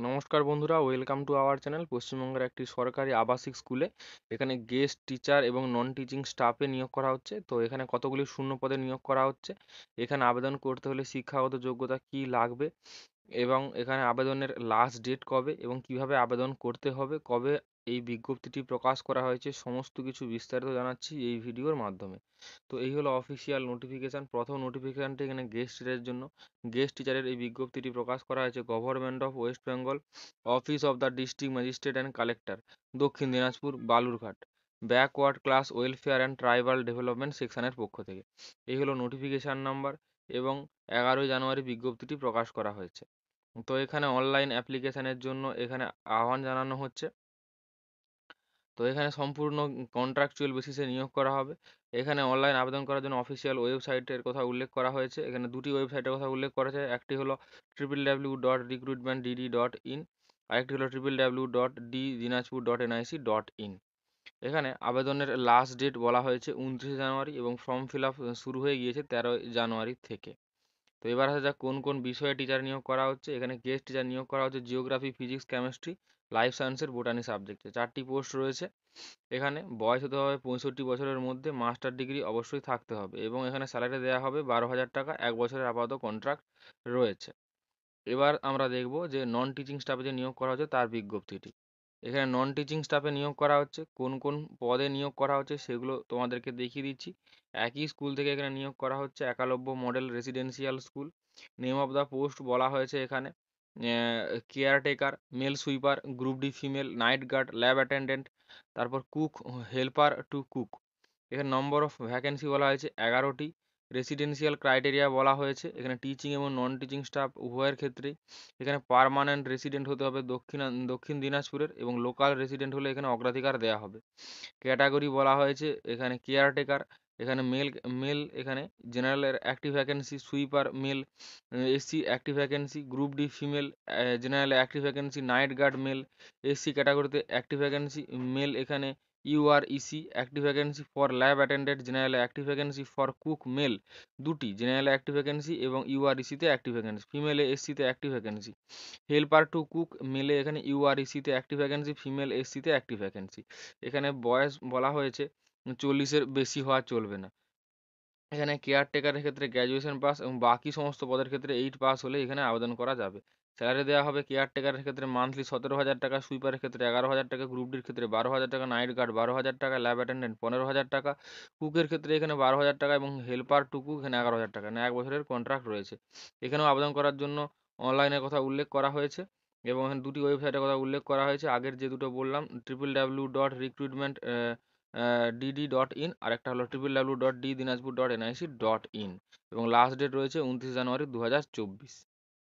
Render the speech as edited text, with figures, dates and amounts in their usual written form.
নমস্কার বন্ধুরা, welcome to our channel. পশ্চিমবঙ্গের একটি সরকারি আবাসিক স্কুলে এখানে গেস্ট টিচার এবং নন টিচিং স্টাফে নিয়োগ করা হচ্ছে। তো এখানে কতগুলি শূন্য পদে নিয়োগ করা হচ্ছে। এখানে আবেদন করতে হলে শিক্ষাগত যোগ্যতা কি লাগবে এবং এখানে আবেদনের লাস্ট ডেট কবে এবং কিভাবে আবেদন করতে হবে, কবে এই বিজ্ঞপ্তিটি প্রকাশ করা হয়েছে, সমস্ত কিছু বিস্তারিত জানাচ্ছি এই ভিডিওর মাধ্যমে। তো এই হলো অফিসিয়াল নোটিফিকেশান। প্রথম নোটিফিকেশানটি এখানে গেস্ট টিচারের জন্য। গেস্ট টিচারের এই বিজ্ঞপ্তিটি প্রকাশ করা হয়েছে government of West Bengal, office of the district magistrate and collector, Dakshin Dinajpur, Balurghat, backward class welfare and tribal development সেকশনের পক্ষ থেকে। এই হলো নোটিফিকেশান নাম্বার এবং 11ই জানুয়ারি বিজ্ঞপ্তিটি প্রকাশ করা হয়েছে। তো এখানে অনলাইন অ্যাপ্লিকেশানের জন্য এখানে আহ্বান জানানো হচ্ছে। তো এখানে সম্পূর্ণ কন্ট্রাকচুয়াল বেসিসে নিয়োগ করা হবে। এখানে অনলাইন আবেদন করার জন্য অফিসিয়াল ওয়েবসাইটের কথা উল্লেখ করা হয়েছে। এখানে দুটি ওয়েবসাইটের কথা উল্লেখ করা হয়েছে। একটি হলো www.recruitmentdd.in, আরেকটি হলো www.dinajpur.nic.in। এখানে আবেদনের লাস্ট ডেট বলা হয়েছে 29 জানুয়ারি এবং ফর্ম ফিল আপ শুরু হয়ে গিয়েছে 13 জানুয়ারি থেকে। তো এবার আসা যাক কোন কোন বিষয়ে টিচার নিয়োগ করা হচ্ছে। এখানে গেস্ট টিচার নিয়োগ করা হচ্ছে জিওগ্রাফি, ফিজিক্স, কেমিস্ট্রি, লাইফ সায়েন্সের বোটানি সাবজেক্টে। 4টি পোস্ট রয়েছে। এখানে বয়স হতে হবে 65 বছরের মধ্যে, মাস্টার ডিগ্রি অবশ্যই থাকতে হবে এবং এখানে স্যালারি দেওয়া হবে 12,000 টাকা, 1 বছরের আপাতত কন্ট্রাক্ট রয়েছে। এবার আমরা দেখব যে নন টিচিং স্টাফে যে নিয়োগ করা হচ্ছে তার বিজ্ঞপ্তিটি। এখানে নন টিচিং স্টাফে নিয়োগ করা হচ্ছে, কোন কোন পদে নিয়োগ করা হচ্ছে সেগুলো তোমাদেরকে দেখিয়ে দিচ্ছি। একই স্কুল থেকে এখানে নিয়োগ করা হচ্ছে, Eklavya model residential school. Name of the post বলা হয়েছে এখানে caretaker, male sweeper, group D female, night guard, lab attendant, তারপর কুক, হেল্পার টু কুক। এখানে নম্বর অফ ভ্যাকেন্সি বলা হয়েছে 11টি। রেসিডেন্সিয়াল ক্রাইটেরিয়া বলা হয়েছে এখানে টিচিং এবং নন টিচিং স্টাফ উভয়ের ক্ষেত্রেই। এখানে পার্মানেন্ট রেসিডেন্ট হতে হবে দক্ষিণ দিনাজপুরের এবং লোকাল রেসিডেন্ট হলে এখানে অগ্রাধিকার দেওয়া হবে। ক্যাটাগরি বলা হয়েছে এখানে কেয়ারটেকার, এখানে মেল মেল এখানে জেনারেলের active vacancy, sweeper male, SC active vacancy, group D female, general active vacancy, night guard male, SC ক্যাটাগরিতে অ্যাক্টিভ ভ্যাকেন্সি মেল এখানে UREC active vacancy for lab attendant, general active vacancy for cook male দুটি, general active vacancy এবং ইউআরইসিতে active vacancy, ফিমেলে এসসিতে active vacancy. Helper to cook মেলে এখানে ইউআরইসিতে অ্যাক্টিভ ভ্যাকেন্সি, ফিমেল এসসিতে অ্যাক্টিভ ভ্যাকেন্সি। এখানে বয়স বলা হয়েছে 40-এর বেশি হওয়া চলবে না। এখানে কেয়ারটেকারের ক্ষেত্রে গ্র্যাজুয়েশন পাস এবং বাকি সমস্ত পদের ক্ষেত্রে 8 পাস হলে এখানে আবেদন করা যাবে। স্যালারি দেওয়া হবে কেয়ারটেকারের ক্ষেত্রে মান্থলি 17,000 টাকা, সুইপারের ক্ষেত্রে 11,000 টাকা, গ্রুপ ডির ক্ষেত্রে 12,000 টাকা, নাইট গার্ড 12,000 টাকা, ল্যাব অ্যাটেন্ডেন্ট 15,000 টাকা, কুকের ক্ষেত্রে এখানে 12,000 টাকা এবং হেল্পার টু কুক এখানে 11,000 টাকা। না, 1 বছরের কন্ট্রাক্ট রয়েছে। এখানেও আবেদন করার জন্য অনলাইনের কথা উল্লেখ করা হয়েছে এবং এখানে দুটি ওয়েবসাইটের কথা উল্লেখ করা হয়েছে। আগের যে দুটো বললাম www.recruitment dd.in, আরেকটা হলো www.dinajpur.nic.in এবং লাস্ট ডেট রয়েছে 29 জানুয়ারি 2024।